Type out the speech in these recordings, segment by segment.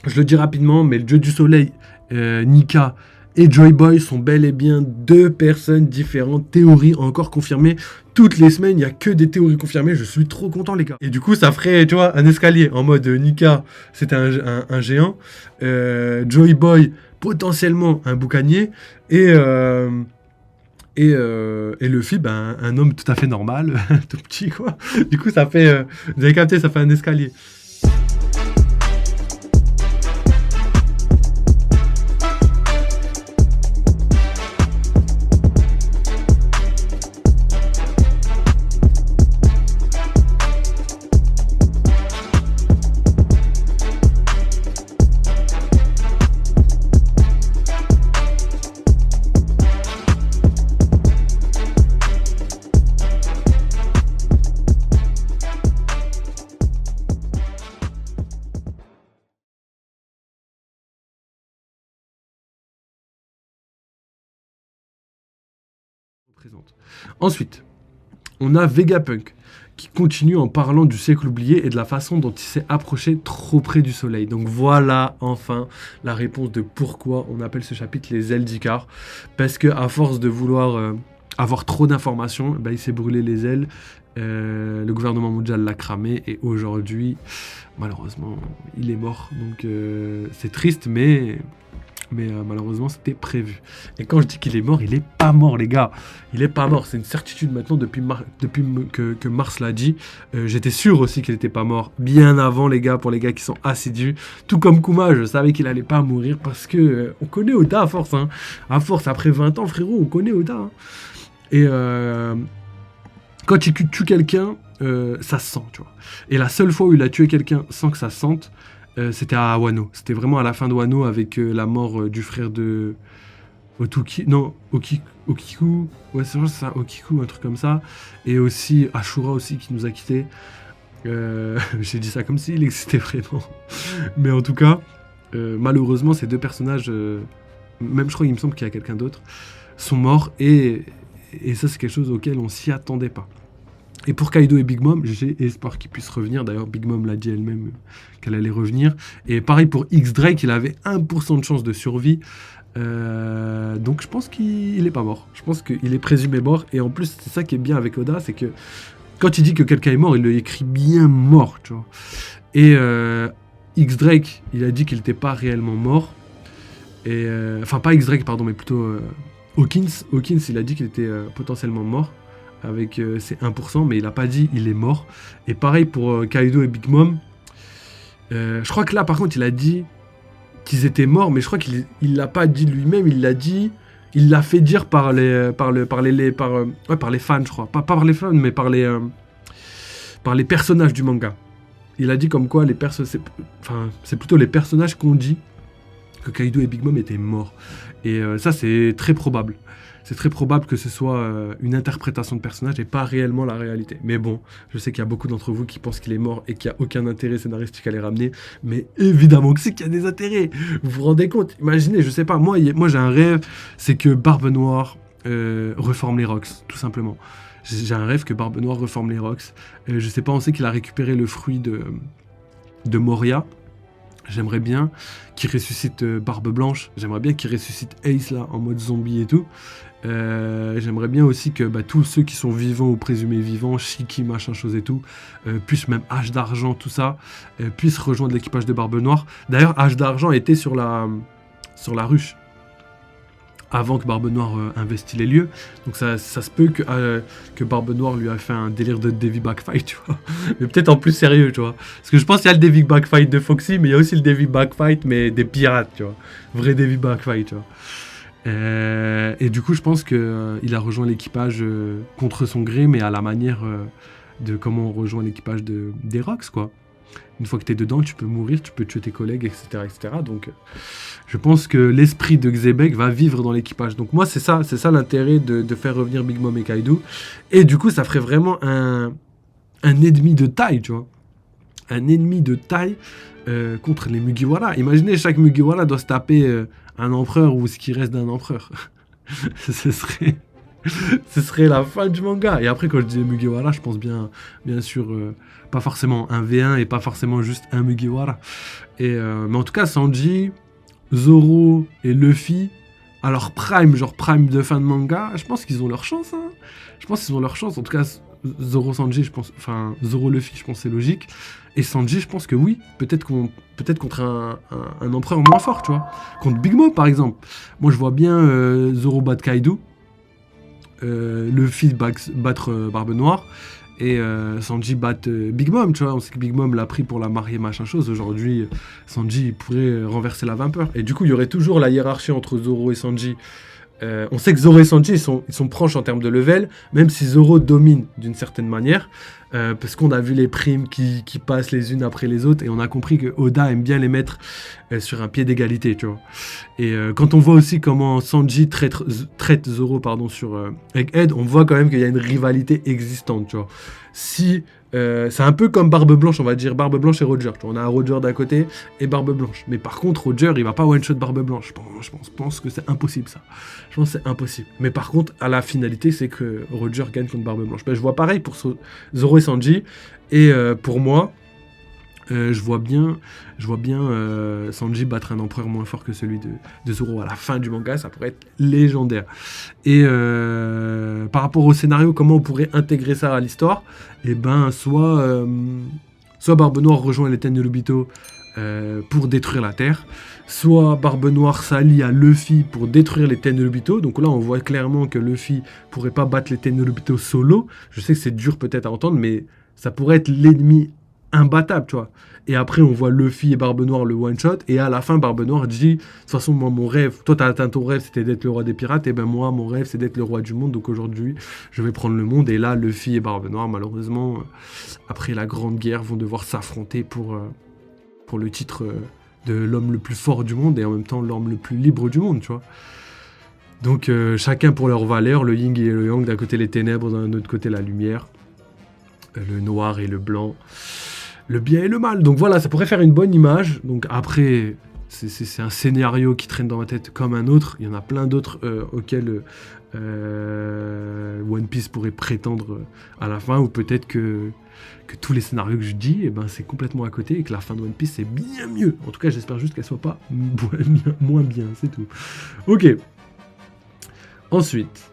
Je le dis rapidement, mais le dieu du soleil, Nika et Joy Boy sont bel et bien deux personnes différentes, théories encore confirmées. Toutes les semaines, il n'y a que des théories confirmées, je suis trop content les gars. Et du coup, ça ferait, tu vois, un escalier en mode Nika, c'était un géant, Joy Boy, potentiellement un boucanier, et, Luffy, ben, un homme tout à fait normal, tout petit quoi. Du coup, ça fait, vous avez capté, ça fait un escalier. Ensuite, on a Vegapunk qui continue en parlant du siècle oublié et de la façon dont il s'est approché trop près du soleil. Donc voilà enfin la réponse de pourquoi on appelle ce chapitre les ailes d'Icare. Parce que à force de vouloir avoir trop d'informations, ben, il s'est brûlé les ailes. Le gouvernement mondial l'a cramé et aujourd'hui, malheureusement, il est mort. Donc c'est triste, mais malheureusement c'était prévu. Et quand je dis qu'il est mort, il est pas mort les gars. Il est pas mort, c'est une certitude maintenant depuis que Mars l'a dit. J'étais sûr aussi qu'il était pas mort bien avant les gars, pour les gars qui sont assidus. Tout comme Kuma, je savais qu'il allait pas mourir parce que on connaît Oda à force. Hein. À force, après 20 ans frérot, on connaît Oda. Hein. Et quand il tue quelqu'un, ça se sent, tu vois. Et la seule fois où il a tué quelqu'un sans que ça se sente, c'était à Wano. C'était vraiment à la fin de Wano avec la mort du frère de Okiku. Ouais, c'est vrai, c'est ça, Okiku, un truc comme ça. Et aussi Ashura aussi qui nous a quittés. J'ai dit ça comme s'il existait vraiment. Mais en tout cas, malheureusement, ces deux personnages, même je crois qu'il me semble qu'il y a quelqu'un d'autre, sont morts. Et ça, c'est quelque chose auquel on s'y attendait pas. Et pour Kaido et Big Mom, j'ai espoir qu'ils puissent revenir. D'ailleurs, Big Mom l'a dit elle-même qu'elle allait revenir. Et pareil pour X-Drake, il avait 1% de chance de survie. Donc je pense qu'il n'est pas mort. Je pense qu'il est présumé mort. Et en plus, c'est ça qui est bien avec Oda, c'est que quand il dit que quelqu'un est mort, il le écrit bien mort, tu vois. Et X-Drake, il a dit qu'il n'était pas réellement mort. Et, enfin, pas X-Drake, pardon, mais plutôt Hawkins. Hawkins, il a dit qu'il était potentiellement mort avec ses 1%, mais il n'a pas dit il est mort. Et pareil pour Kaido et Big Mom. Je crois que là, par contre, il a dit qu'ils étaient morts, mais je crois qu'il l'a pas dit lui-même, il l'a dit, il l'a fait dire par les fans, je crois. Pas par les fans, mais par les personnages du manga. Il a dit comme quoi c'est plutôt les personnages qu'on dit que Kaido et Big Mom étaient morts. Et ça, c'est très probable. C'est très probable que ce soit une interprétation de personnage et pas réellement la réalité. Mais bon, je sais qu'il y a beaucoup d'entre vous qui pensent qu'il est mort et qu'il n'y a aucun intérêt scénaristique à les ramener. Mais évidemment que c'est qu'il y a des intérêts. Vous vous rendez compte? Imaginez, je sais pas, moi j'ai un rêve, c'est que Barbe Noire reforme les Rocks, tout simplement. J'ai un rêve que Barbe Noire reforme les Rocks. Je sais pas, on sait qu'il a récupéré le fruit de Moria. J'aimerais bien qu'il ressuscite Barbe Blanche. J'aimerais bien qu'il ressuscite Ace là en mode zombie et tout. J'aimerais bien aussi que tous ceux qui sont vivants ou présumés vivants, Shiki, machin chose et tout, puissent, même H d'Argent, tout ça, puissent rejoindre l'équipage de Barbe Noire. D'ailleurs, H d'Argent était sur la ruche avant que Barbe Noire investisse les lieux. Donc ça se peut que Barbe Noire lui a fait un délire de Davy Backfight, tu vois. Mais peut-être en plus sérieux, tu vois. Parce que je pense qu'il y a le Davy Backfight de Foxy, mais il y a aussi le Davy Backfight, mais des pirates, tu vois. Vrai Davy Backfight, tu vois. Et du coup, je pense qu'il a rejoint l'équipage contre son gré, mais à la manière de comment on rejoint l'équipage des Rocks, quoi. Une fois que tu es dedans, tu peux mourir, tu peux tuer tes collègues, etc. etc. Donc, je pense que l'esprit de Xebec va vivre dans l'équipage. Donc, moi, c'est ça l'intérêt de faire revenir Big Mom et Kaido. Et du coup, ça ferait vraiment un ennemi de taille, tu vois. Un ennemi de taille contre les Mugiwara. Imaginez, chaque Mugiwara doit se taper un empereur ou ce qui reste d'un empereur. Ce serait Ce serait la fin du manga. Et après, quand je dis Mugiwara, je pense bien sûr, pas forcément un V1 et pas forcément juste un Mugiwara. Mais en tout cas, Sanji, Zoro et Luffy, à leur prime, genre prime de fin de manga, je pense qu'ils ont leur chance. Hein. Je pense qu'ils ont leur chance. En tout cas, Zoro Sanji, je pense, enfin Zoro Luffy, je pense que c'est logique. Et Sanji, je pense que oui, peut-être contre un empereur moins fort, tu vois. Contre Big Mom, par exemple. Moi, je vois bien Zoro battre Kaido, Luffy battre Barbe Noire, et Sanji battre Big Mom, tu vois. On sait que Big Mom l'a pris pour la marier, machin chose. Aujourd'hui, Sanji pourrait renverser la vapeur. Et du coup, il y aurait toujours la hiérarchie entre Zoro et Sanji. On sait que Zoro et Sanji, ils sont proches en termes de level, même si Zoro domine d'une certaine manière, parce qu'on a vu les primes qui passent les unes après les autres, et on a compris que Oda aime bien les mettre sur un pied d'égalité, tu vois. Et quand on voit aussi comment Sanji traite Zoro sur Egghead, on voit quand même qu'il y a une rivalité existante, tu vois. C'est un peu comme Barbe Blanche, on va dire Barbe Blanche et Roger. Tu vois, on a Roger d'un côté et Barbe Blanche. Mais par contre, Roger, il va pas one-shot Barbe Blanche. Je pense que c'est impossible, ça. Je pense que c'est impossible. Mais par contre, à la finalité, c'est que Roger gagne contre Barbe Blanche. Ben, je vois pareil pour Zoro et Sanji. Et pour moi, je vois bien Sanji battre un empereur moins fort que celui de Zoro à la fin du manga. Ça pourrait être légendaire. Et par rapport au scénario, comment on pourrait intégrer ça à l'histoire? Et ben, soit Barbe Noire rejoint les Tenryubito pour détruire la Terre, soit Barbe Noire s'allie à Luffy pour détruire les Tenryubito. Donc là, on voit clairement que Luffy pourrait pas battre les Tenryubito solo. Je sais que c'est dur peut-être à entendre, mais ça pourrait être l'ennemi imbattable, tu vois. Et après, on voit Luffy et Barbe Noire le one-shot, et à la fin, Barbe Noire dit, de toute façon, moi, mon rêve, toi, t'as atteint ton rêve, c'était d'être le roi des pirates, et ben moi, mon rêve, c'est d'être le roi du monde, donc aujourd'hui, je vais prendre le monde. Et là, Luffy et Barbe Noire, malheureusement, après la Grande Guerre, vont devoir s'affronter pour le titre de l'homme le plus fort du monde, et en même temps, l'homme le plus libre du monde, tu vois. Donc, chacun pour leur valeur, le yin et le yang, d'un côté les ténèbres, d'un autre côté la lumière, le noir et le blanc, le bien et le mal. Donc voilà, ça pourrait faire une bonne image. Donc après, c'est un scénario qui traîne dans ma tête comme un autre. Il y en a plein d'autres auxquels One Piece pourrait prétendre à la fin, ou peut-être que tous les scénarios que je dis, eh ben, c'est complètement à côté, et que la fin de One Piece, c'est bien mieux. En tout cas, j'espère juste qu'elle soit pas moins bien, c'est tout. Ok. Ensuite...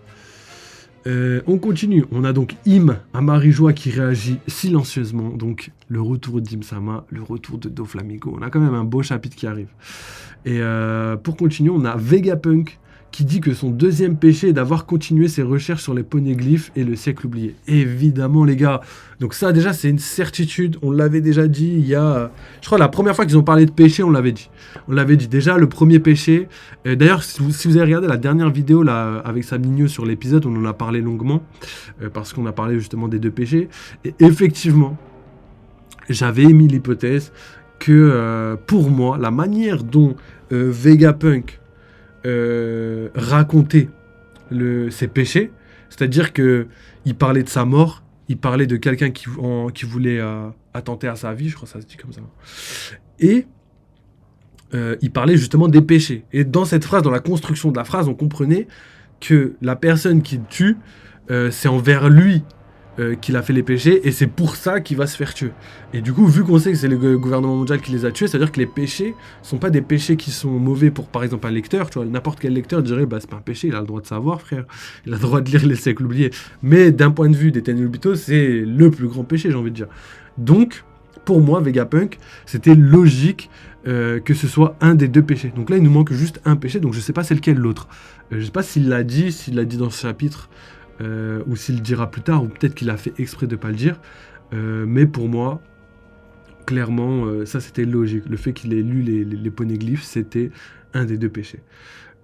on continue, on a donc Im Amarijois qui réagit silencieusement, donc le retour d'Im-sama, le retour de Doflamingo. On a quand même un beau chapitre qui arrive. Et pour continuer, on a Vegapunk qui dit que son deuxième péché est d'avoir continué ses recherches sur les poneglyphes et le siècle oublié. Évidemment, les gars. Donc ça, déjà, c'est une certitude. On l'avait déjà dit il y a... Je crois la première fois qu'ils ont parlé de péché, on l'avait dit. On l'avait dit. Déjà, le premier péché... D'ailleurs, si vous avez regardé la dernière vidéo là, avec Sam Nino sur l'épisode, on en a parlé longuement. Parce qu'on a parlé justement des deux péchés. Et effectivement, j'avais émis l'hypothèse que, pour moi, la manière dont Vegapunk... raconter ses péchés, c'est-à-dire que il parlait de sa mort, il parlait de quelqu'un qui voulait attenter à sa vie, je crois que ça se dit comme ça, et il parlait justement des péchés. Et dans cette phrase, dans la construction de la phrase, on comprenait que la personne qui tue, c'est envers lui qu'il a fait les péchés, et c'est pour ça qu'il va se faire tuer. Et du coup, vu qu'on sait que c'est le gouvernement mondial qui les a tués, c'est-à-dire que les péchés sont pas des péchés qui sont mauvais pour, par exemple, un lecteur, tu vois, n'importe quel lecteur dirait, bah c'est pas un péché, il a le droit de savoir, frère, il a le droit de lire les siècles oubliés. Mais d'un point de vue des Tenryubito, c'est le plus grand péché, j'ai envie de dire. Donc, pour moi, Vegapunk, c'était logique que ce soit un des deux péchés. Donc là, il nous manque juste un péché, donc je sais pas c'est lequel l'autre. Je sais pas s'il l'a dit dans ce chapitre, ou s'il le dira plus tard, ou peut-être qu'il a fait exprès de pas le dire, mais pour moi, clairement, ça c'était logique. Le fait qu'il ait lu les poneglyphes, c'était un des deux péchés.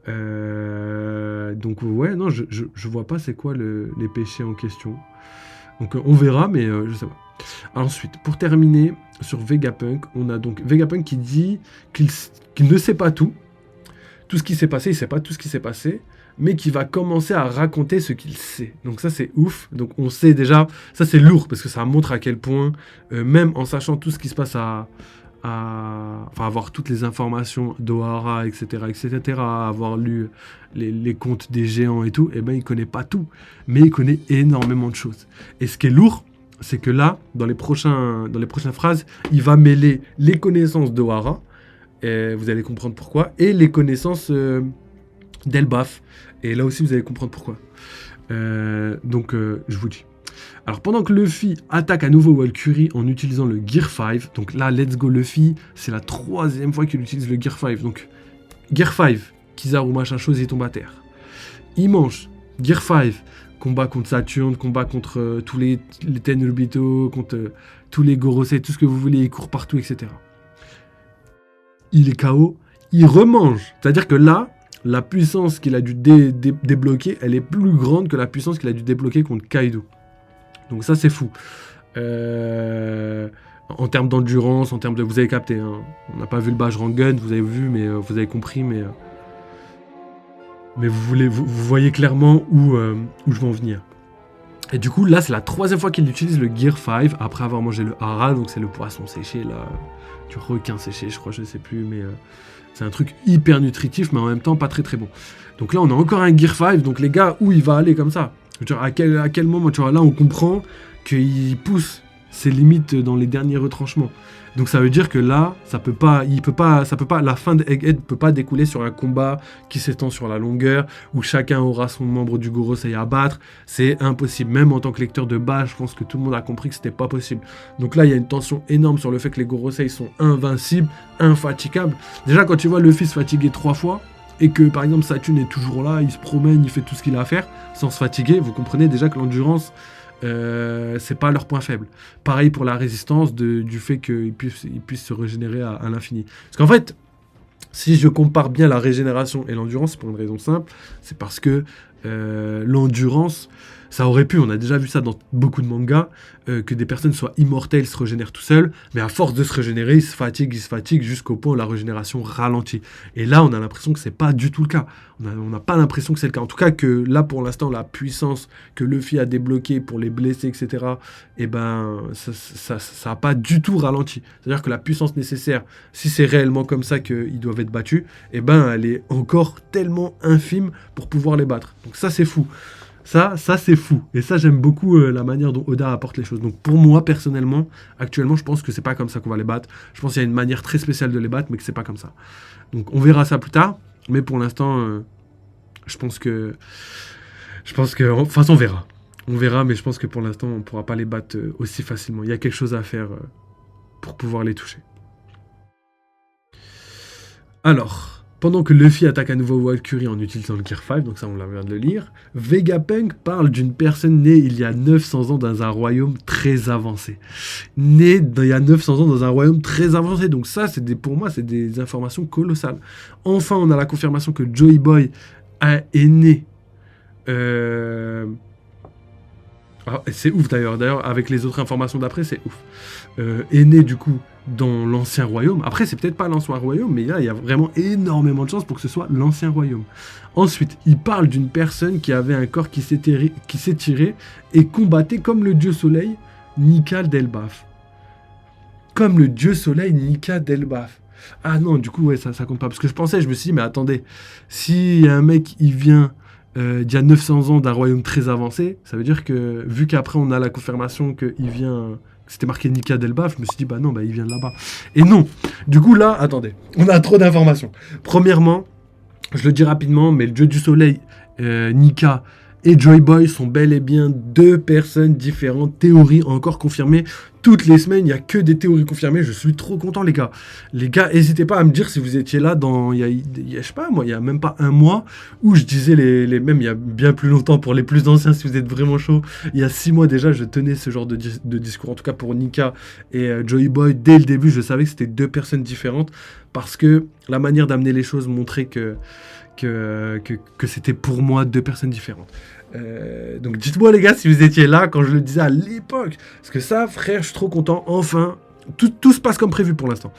Donc ouais, non, je vois pas c'est quoi les péchés en question. Donc on verra, mais je sais pas. Ensuite, pour terminer sur Vegapunk, on a donc Vegapunk qui dit qu'il ne sait pas tout ce qui s'est passé, il sait pas tout ce qui s'est passé, mais qui va commencer à raconter ce qu'il sait. Donc ça, c'est ouf. Donc on sait déjà, ça c'est lourd, parce que ça montre à quel point, même en sachant tout ce qui se passe à enfin, avoir toutes les informations d'Ohara, etc., avoir lu les contes des géants et tout, eh ben, il connaît pas tout. Mais il connaît énormément de choses. Et ce qui est lourd, c'est que là, dans les prochaines phrases, il va mêler les connaissances d'Ohara, et vous allez comprendre pourquoi, et les connaissances d'Elbaf. Et là aussi, vous allez comprendre pourquoi. Donc, je vous dis. Alors, pendant que Luffy attaque à nouveau Valkyrie en utilisant le Gear 5, donc là, let's go Luffy, c'est la 3e fois qu'il utilise le Gear 5. Donc, Gear 5, Kizaru machin chose, il tombe à terre. Il mange Gear 5, combat contre Saturne, combat contre tous les Tenryubito, contre tous les Gorosei, tout ce que vous voulez, il court partout, etc. Il est KO, il remange. C'est-à-dire que là, la puissance qu'il a dû débloquer, elle est plus grande que la puissance qu'il a dû débloquer contre Kaido. Donc ça, c'est fou. En termes d'endurance, en termes de... Vous avez capté, hein. On n'a pas vu le Bajrangun, vous avez vu, mais vous avez compris, mais vous voyez clairement où je veux en venir. Et du coup, là, c'est la 3e fois qu'il utilise le Gear 5, après avoir mangé le hara, donc c'est le poisson séché, là, du requin séché, je crois, je ne sais plus, mais c'est un truc hyper nutritif, mais en même temps pas très très bon. Donc là, on a encore un Gear 5, donc les gars, où il va aller comme ça? À quel moment, tu vois, là, on comprend qu'il pousse ses limites dans les derniers retranchements. Donc ça veut dire que là, la fin de Egghead peut pas découler sur un combat qui s'étend sur la longueur, où chacun aura son membre du Gorosei à battre. C'est impossible. Même en tant que lecteur de base, je pense que tout le monde a compris que c'était pas possible. Donc là, il y a une tension énorme sur le fait que les Gorosei sont invincibles, infatigables. Déjà, quand tu vois Luffy se fatiguer 3 fois, et que par exemple Saturne est toujours là, il se promène, il fait tout ce qu'il a à faire, sans se fatiguer, vous comprenez déjà que l'endurance, c'est pas leur point faible. Pareil pour la résistance du fait qu'ils puissent se régénérer à l'infini. Parce qu'en fait, si je compare bien la régénération et l'endurance, c'est pour une raison simple, c'est parce que l'endurance, ça aurait pu, on a déjà vu ça dans beaucoup de mangas, que des personnes soient immortelles, se régénèrent tout seuls, mais à force de se régénérer, ils se fatiguent jusqu'au point où la régénération ralentit. Et là, on a l'impression que c'est pas du tout le cas. On n'a pas l'impression que c'est le cas. En tout cas, que là, pour l'instant, la puissance que Luffy a débloquée pour les blessés, etc., eh ben, ça a pas du tout ralenti. C'est-à-dire que la puissance nécessaire, si c'est réellement comme ça qu'ils doivent être battus, eh ben, elle est encore tellement infime pour pouvoir les battre. Donc ça, c'est fou. Ça c'est fou. Et ça, j'aime beaucoup la manière dont Oda apporte les choses. Donc pour moi, personnellement, actuellement, je pense que c'est pas comme ça qu'on va les battre. Je pense qu'il y a une manière très spéciale de les battre, mais que c'est pas comme ça. Donc on verra ça plus tard. Mais pour l'instant, je pense que... Enfin, on verra. On verra, mais je pense que pour l'instant, on pourra pas les battre aussi facilement. Il y a quelque chose à faire pour pouvoir les toucher. Alors... Pendant que Luffy attaque à nouveau Valkyrie en utilisant le Gear 5, donc ça on vient de le lire, Vegapunk parle d'une personne née il y a 900 ans dans un royaume très avancé. Née il y a 900 ans dans un royaume très avancé, donc ça pour moi c'est des informations colossales. Enfin on a la confirmation que Joy Boy est né... c'est ouf d'ailleurs, avec les autres informations d'après, c'est ouf. Est né du coup dans l'ancien royaume. Après, c'est peut-être pas l'ancien royaume, mais là, il y a vraiment énormément de chances pour que ce soit l'ancien royaume. Ensuite, il parle d'une personne qui avait un corps qui s'étirait et combattait comme le dieu soleil, Nika d'Elbaf. Comme le dieu soleil, Nika d'Elbaf. Ah non, du coup, ouais, ça compte pas. Parce que je me suis dit, mais attendez, si un mec, il vient... d'il y a 900 ans d'un royaume très avancé, ça veut dire que, vu qu'après on a la confirmation qu'il vient, que c'était marqué Nika d'Elbaf, je me suis dit, bah non, bah il vient de là-bas. Et non, du coup là, attendez, on a trop d'informations. Premièrement, je le dis rapidement, mais le dieu du soleil, Nika et Joy Boy sont bel et bien 2 personnes différentes, théories encore confirmées. Toutes les semaines, il n'y a que des théories confirmées. Je suis trop content, les gars. Les gars, n'hésitez pas à me dire si vous étiez là je sais pas, moi, il y a même pas un mois où je disais même il y a bien plus longtemps pour les plus anciens, si vous êtes vraiment chaud. Il y a 6 mois déjà, je tenais ce genre de discours. En tout cas, pour Nika et Joy Boy, dès le début, je savais que c'était 2 personnes différentes parce que la manière d'amener les choses montrait que c'était pour moi 2 personnes différentes. Donc dites-moi les gars si vous étiez là quand je le disais à l'époque. Parce que ça, frère, je suis trop content. Enfin, tout se passe comme prévu pour l'instant.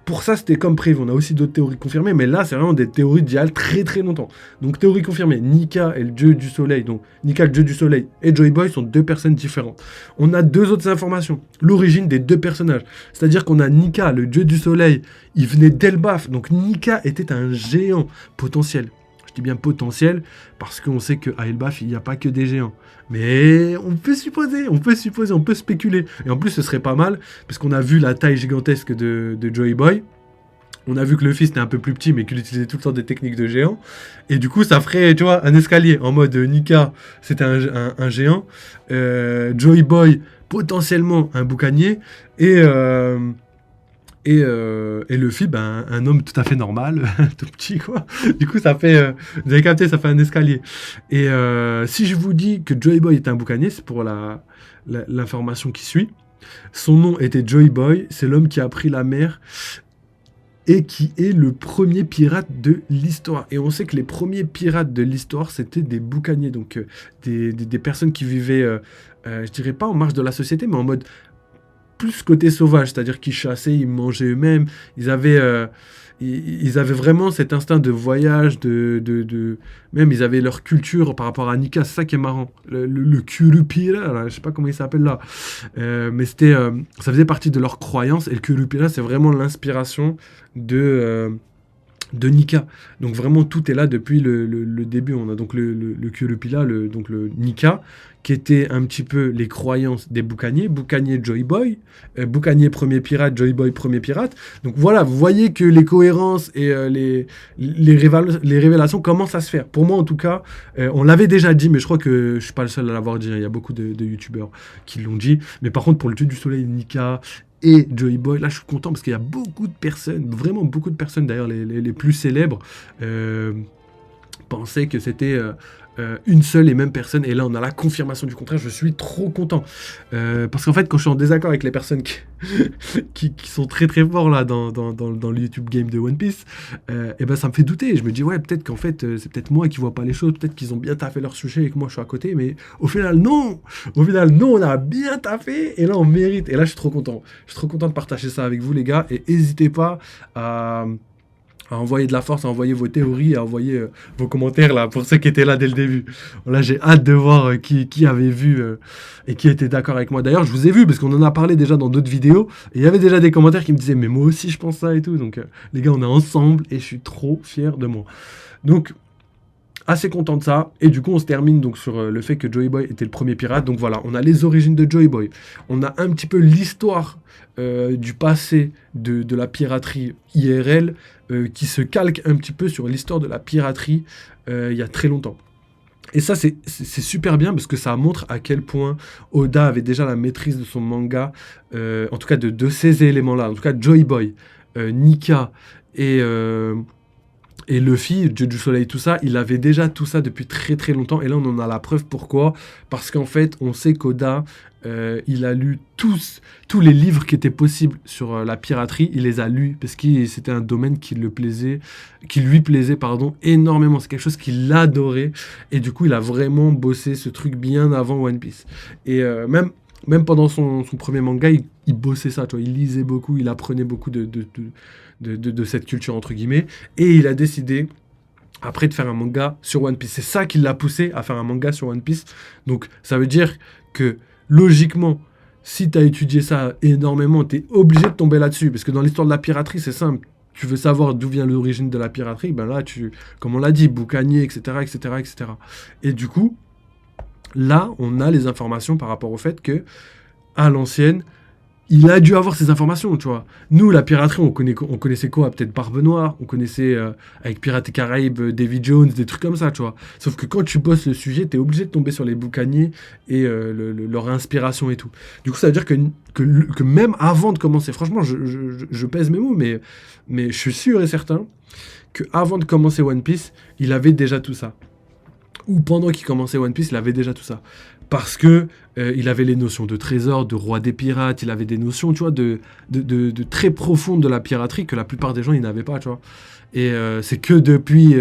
pour ça, c'était comme prévu. On a aussi d'autres théories confirmées, mais là, c'est vraiment des théories d'il y a très très longtemps. Donc, théorie confirmée, Nika et le dieu du soleil, donc Nika, le dieu du soleil, et Joy Boy sont deux personnes différentes. On a deux autres informations. L'origine des deux personnages. C'est-à-dire qu'on a Nika, le dieu du soleil, il venait d'Elbaf. Donc, Nika était un géant potentiel. Je dis bien potentiel, parce qu'on sait qu'à Elbaf, il n'y a pas que des géants. Mais on peut supposer, on peut spéculer. Et en plus, ce serait pas mal, parce qu'on a vu la taille gigantesque de Joy Boy. On a vu que Luffy c'était un peu plus petit, mais qu'il utilisait tout le temps des techniques de géant. Et du coup, ça ferait, tu vois, un escalier. En mode Nika, c'était un géant. Joy Boy, potentiellement un boucanier. Et Luffy, ben, un homme tout à fait normal, tout petit, quoi. Du coup, ça fait... vous avez capté, ça fait un escalier. Et si je vous dis que Joy Boy est un boucanier, c'est pour l'information qui suit. Son nom était Joy Boy, c'est l'homme qui a pris la mer et qui est le premier pirate de l'histoire. Et on sait que les premiers pirates de l'histoire, c'était des boucaniers, donc des personnes qui vivaient, je dirais pas en marge de la société, mais en mode plus côté sauvage, c'est-à-dire qu'ils chassaient, ils mangeaient eux-mêmes, ils avaient vraiment cet instinct de voyage, même ils avaient leur culture par rapport à Nika, c'est ça qui est marrant. Le Curupira, là, je sais pas comment il s'appelle là, mais ça faisait partie de leur croyance, et le Curupira, c'est vraiment l'inspiration de Nika. Donc vraiment tout est là depuis le début. On a donc le Curupira, donc le Nika, qui était un petit peu les croyances des boucaniers. Boucanier Joy Boy, boucanier premier pirate, Joy Boy premier pirate. Donc voilà, vous voyez que les cohérences et les révélations commencent à se faire. Pour moi en tout cas, on l'avait déjà dit, mais je crois que je suis pas le seul à l'avoir dit. Il y a beaucoup de youtubeurs qui l'ont dit. Mais par contre pour le dieu du soleil, Nika et Joy Boy, là je suis content parce qu'il y a beaucoup de personnes, vraiment beaucoup de personnes d'ailleurs, les plus célèbres, pensaient que c'était une seule et même personne, et là on a la confirmation du contraire. Je suis trop content, parce qu'en fait quand je suis en désaccord avec les personnes qui sont très très forts là dans le YouTube game de One Piece, et ben ça me fait douter. Je me dis ouais, peut-être qu'en fait c'est peut-être moi qui vois pas les choses, peut-être qu'ils ont bien taffé leur sujet et que moi je suis à côté, mais au final non, on a bien taffé et là on mérite, et là je suis trop content de partager ça avec vous les gars, et n'hésitez pas à envoyer de la force, à envoyer vos théories, à envoyer vos commentaires là, pour ceux qui étaient là dès le début. Là, j'ai hâte de voir qui avait vu et qui était d'accord avec moi. D'ailleurs, je vous ai vu parce qu'on en a parlé déjà dans d'autres vidéos, et il y avait déjà des commentaires qui me disaient mais moi aussi je pense ça et tout. Donc les gars, on est ensemble et je suis trop fier de moi. Donc assez content de ça, et du coup on se termine donc sur le fait que Joy Boy était le premier pirate. Donc voilà, on a les origines de Joy Boy, on a un petit peu l'histoire du passé de la piraterie IRL, qui se calque un petit peu sur l'histoire de la piraterie il y a très longtemps. Et ça c'est super bien parce que ça montre à quel point Oda avait déjà la maîtrise de son manga, en tout cas de ces éléments-là. En tout cas Joy Boy, Nika et Luffy, Dieu du soleil, tout ça, il avait déjà tout ça depuis très très longtemps. Et là, on en a la preuve. Pourquoi ? Parce qu'en fait, on sait qu'Oda, il a lu tous les livres qui étaient possibles sur la piraterie. Il les a lus parce que c'était un domaine qui lui plaisait, énormément. C'est quelque chose qu'il adorait. Et du coup, il a vraiment bossé ce truc bien avant One Piece. Et même pendant son premier manga, il bossait ça, tu vois, il lisait beaucoup, il apprenait beaucoup de cette culture, entre guillemets, et il a décidé, après, de faire un manga sur One Piece. C'est ça qui l'a poussé à faire un manga sur One Piece. Donc, ça veut dire que, logiquement, si tu as étudié ça énormément, tu es obligé de tomber là-dessus, parce que dans l'histoire de la piraterie, c'est simple. Tu veux savoir d'où vient l'origine de la piraterie, ben là, comme on l'a dit, boucanier, etc., etc., etc. Et du coup, là, on a les informations par rapport au fait que, à l'ancienne, il a dû avoir ces informations, tu vois. Nous, la piraterie, on connaissait quoi ? Peut-être Barbe Noire, on connaissait, avec Pirates et Caraïbes, Davy Jones, des trucs comme ça, tu vois. Sauf que quand tu bosses le sujet, t'es obligé de tomber sur les boucaniers et leur inspiration et tout. Du coup, ça veut dire que même avant de commencer, franchement, je pèse mes mots, mais je suis sûr et certain qu'avant de commencer One Piece, il avait déjà tout ça. ou pendant qu'il commençait One Piece, il avait déjà tout ça. Parce que il avait les notions de trésor, de roi des pirates, il avait des notions, tu vois, de très profondes de la piraterie que la plupart des gens, ils n'avaient pas, tu vois. Et c'est que depuis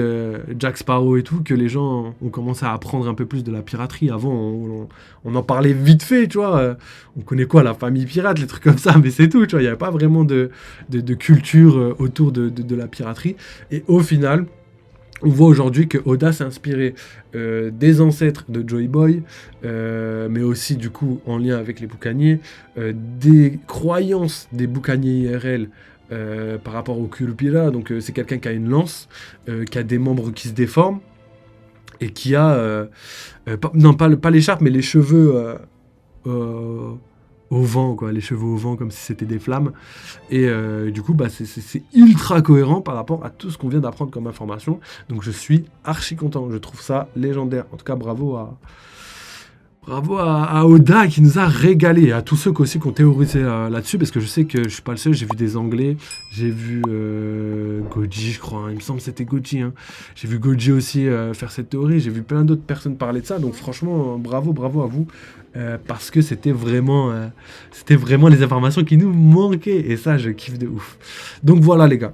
Jack Sparrow et tout que les gens ont commencé à apprendre un peu plus de la piraterie. Avant, on en parlait vite fait, tu vois. On connaît quoi, la famille pirate, les trucs comme ça, mais c'est tout, tu vois. Il n'y avait pas vraiment de culture autour de la piraterie. Et au final, on voit aujourd'hui que Oda s'est inspiré des ancêtres de Joy Boy, mais aussi du coup en lien avec les boucaniers, des croyances des boucaniers IRL par rapport au Curupira. Donc c'est quelqu'un qui a une lance, qui a des membres qui se déforment et qui a non pas l'écharpe mais les cheveux au vent, quoi, les cheveux au vent comme si c'était des flammes. Et du coup, bah, c'est ultra cohérent par rapport à tout ce qu'on vient d'apprendre comme information. Donc je suis archi content, je trouve ça légendaire. En tout cas, bravo à Oda qui nous a régalé, et à tous ceux aussi qui ont théorisé là-dessus, parce que je sais que je suis pas le seul, j'ai vu des Anglais, j'ai vu Goji, je crois, hein, il me semble que c'était Goji, hein. J'ai vu Goji aussi faire cette théorie, j'ai vu plein d'autres personnes parler de ça, donc franchement, bravo à vous, parce que c'était vraiment les informations qui nous manquaient, et ça, je kiffe de ouf. Donc voilà les gars.